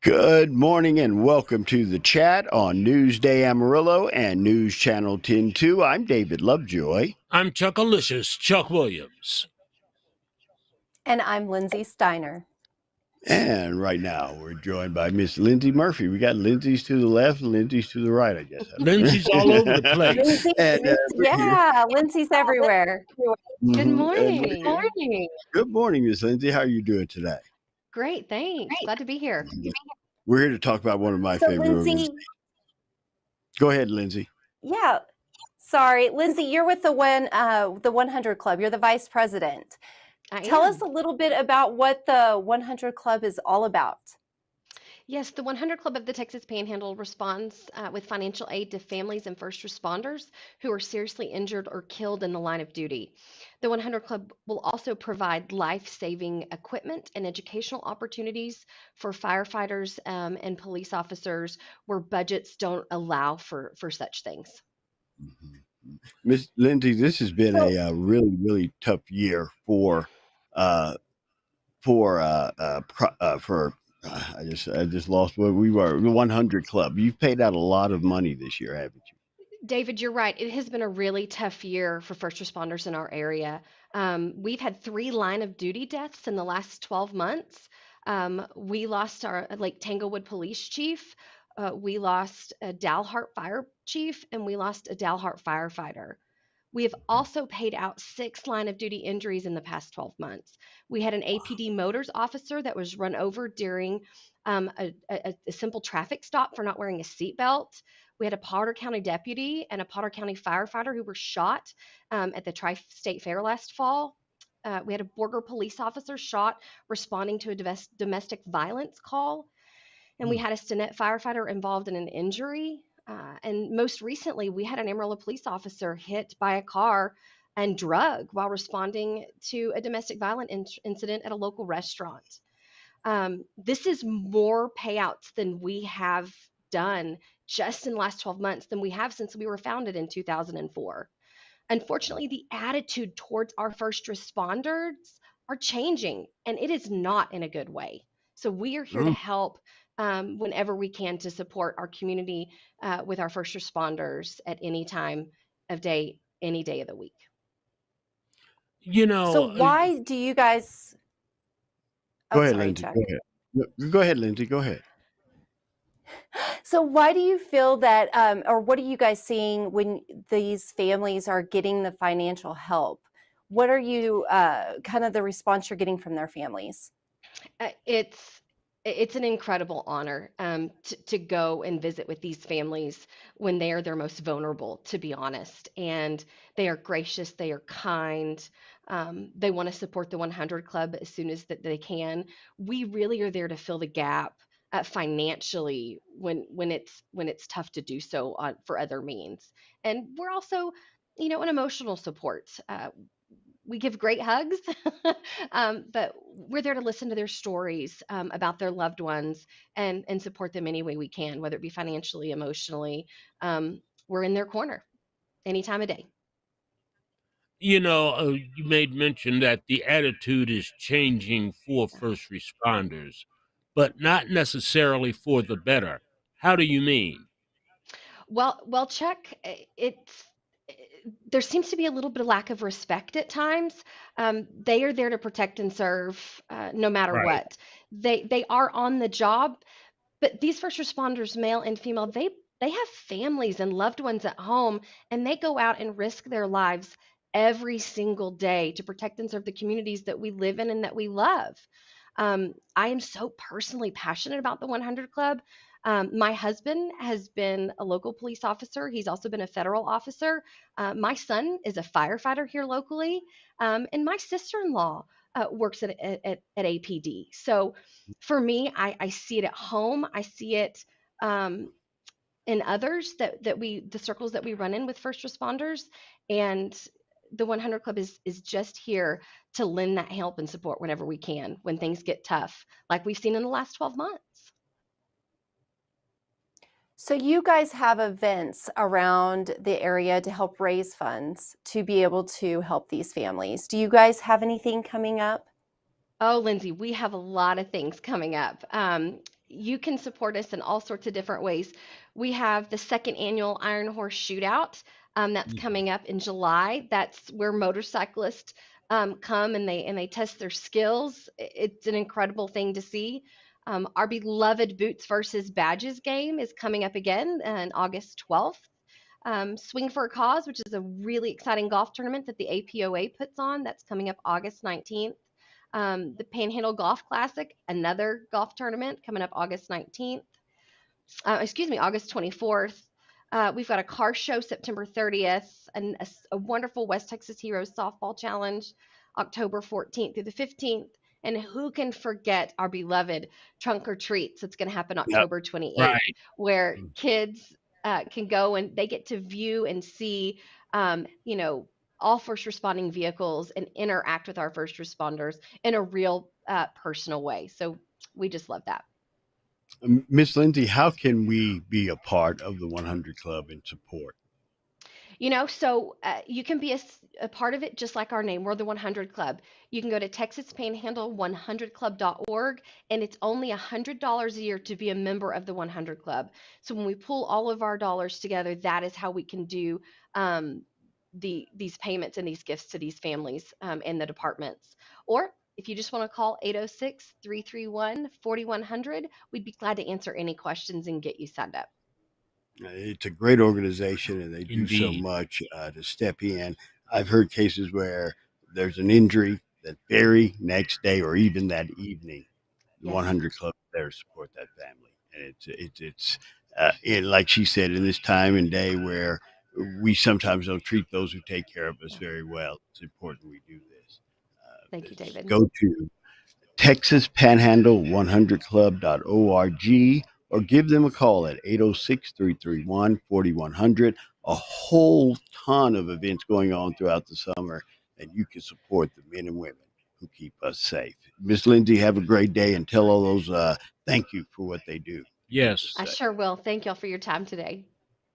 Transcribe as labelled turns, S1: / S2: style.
S1: Good morning and welcome to the chat on Newsday Amarillo and News Channel 10-2. I'm David Lovejoy.
S2: I'm Chuckalicious Chuck Williams.
S3: And I'm Lindsay Steiner.
S1: And right now we're joined by Miss Lindsey Murphy. We got Lindsay's to the left and Lindsay's to the right, I guess.
S2: Lindsay's all over the place.
S3: Lindsay's everywhere.
S4: Good morning.
S1: Good morning. Good morning, Miss Lindsay. How are you doing today?
S4: Great, thanks. Glad to be here.
S1: We're here to talk about one of my favorite organizations. Go ahead, Lindsay.
S3: Yeah. Sorry, Lindsay, you're with the 100 Club. You're the vice president. Tell us a little bit about what the 100 Club is all about.
S4: Yes, the 100 Club of the Texas Panhandle responds with financial aid to families and first responders who are seriously injured or killed in the line of duty. The 100 Club will also provide life-saving equipment and educational opportunities for firefighters and police officers where budgets don't allow for such things.
S1: Miss Lindsay, this has been a really, really tough year for I just lost what we were, the 100 Club. You've paid out a lot of money this year, haven't you?
S4: David, you're right. It has been a really tough year for first responders in our area. We've had 3 line of duty deaths in the last 12 months. We lost our Lake Tanglewood police chief. We lost a Dalhart fire chief, and we lost a Dalhart firefighter. We have also paid out 6 line of duty injuries in the past 12 months. We had an APD motors officer that was run over during a simple traffic stop for not wearing a seatbelt. We had a Potter County deputy and a Potter County firefighter who were shot at the Tri-State Fair last fall. We had a Borger police officer shot responding to a domestic violence call. And we had a Stinnett firefighter involved in an injury. And most recently, we had an Amarillo police officer hit by a car and drugged while responding to a domestic violence incident at a local restaurant. This is more payouts than we have done just in the last 12 months than we have since we were founded in 2004. Unfortunately, the attitude towards our first responders are changing, and it is not in a good way. So we are here to help whenever we can to support our community with our first responders at any time of day, any day of the week.
S3: So why do you guys...
S1: Go ahead, Lindsay. Go ahead, Lindsay. Go ahead.
S3: So why do you feel that, or what are you guys seeing when these families are getting the financial help? What are you, kind of the response you're getting from their families?
S4: It's an incredible honor to go and visit with these families when they are their most vulnerable, to be honest. And they are gracious, they are kind. They want to support the 100 Club as soon as that they can. We really are there to fill the gap financially when it's tough to do so for other means. And we're also, an emotional support. We give great hugs, but we're there to listen to their stories about their loved ones and support them any way we can, whether it be financially, emotionally. We're in their corner any time of day.
S2: You made mention that the attitude is changing for first responders, but not necessarily for the better. How do you mean?
S4: Well, Chuck, there seems to be a little bit of lack of respect at times. They are there to protect and serve no matter what. They are on the job, but these first responders, male and female, they have families and loved ones at home, and they go out and risk their lives every single day to protect and serve the communities that we live in and that we love. I am so personally passionate about the 100 Club. My husband has been a local police officer. He's also been a federal officer. My son is a firefighter here locally. And my sister-in-law works at APD. So for me, I see it at home. I see it in others the circles that we run in with first responders. And the 100 Club is just here to lend that help and support whenever we can when things get tough, like we've seen in the last 12 months.
S3: So you guys have events around the area to help raise funds to be able to help these families. Do you guys have anything coming up?
S4: Oh, Lindsay, we have a lot of things coming up. you can support us in all sorts of different ways. We have the second annual Iron Horse Shootout. That's coming up in July. That's where motorcyclists come and they test their skills. It's an incredible thing to see. Our beloved Boots versus Badges game is coming up again on August 12th. Swing for a Cause, which is a really exciting golf tournament that the APOA puts on, that's coming up August 19th. The Panhandle Golf Classic, another golf tournament coming up August 19th. August 24th. We've got a car show September 30th, and a wonderful West Texas Heroes softball challenge October 14th through the 15th. And who can forget our beloved Trunk or Treats? It's going to happen October 28th,
S2: Right.
S4: where kids can go and they get to view and see, all first responding vehicles and interact with our first responders in a real personal way. So we just love that.
S1: Miss Lindsay, how can we be a part of the 100 Club and support?
S4: So you can be a part of it just like our name. We're the 100 Club. You can go to Texas Panhandle 100club.org, and it's only $100 a year to be a member of the 100 Club. So when we pull all of our dollars together, that is how we can do these payments and these gifts to these families and the departments. Or if you just want to call 806-331-4100, we'd be glad to answer any questions and get you signed up.
S1: It's a great organization, and they do so
S2: Indeed.
S1: much to step in. I've heard cases where there's an injury that very next day or even that evening, the
S4: Yes.
S1: 100 Club is there to support that family. And it's like she said, in this time and day where we sometimes don't treat those who take care of us very well, it's important we do this.
S4: Thank you, David.
S1: Go to Texas Panhandle 100club.org or give them a call at 806-331-4100. A whole ton of events going on throughout the summer, and you can support the men and women who keep us safe. Miss Lindsay, have a great day and tell all those thank you for what they do.
S2: Yes.
S4: I sure will. Thank y'all for your time today.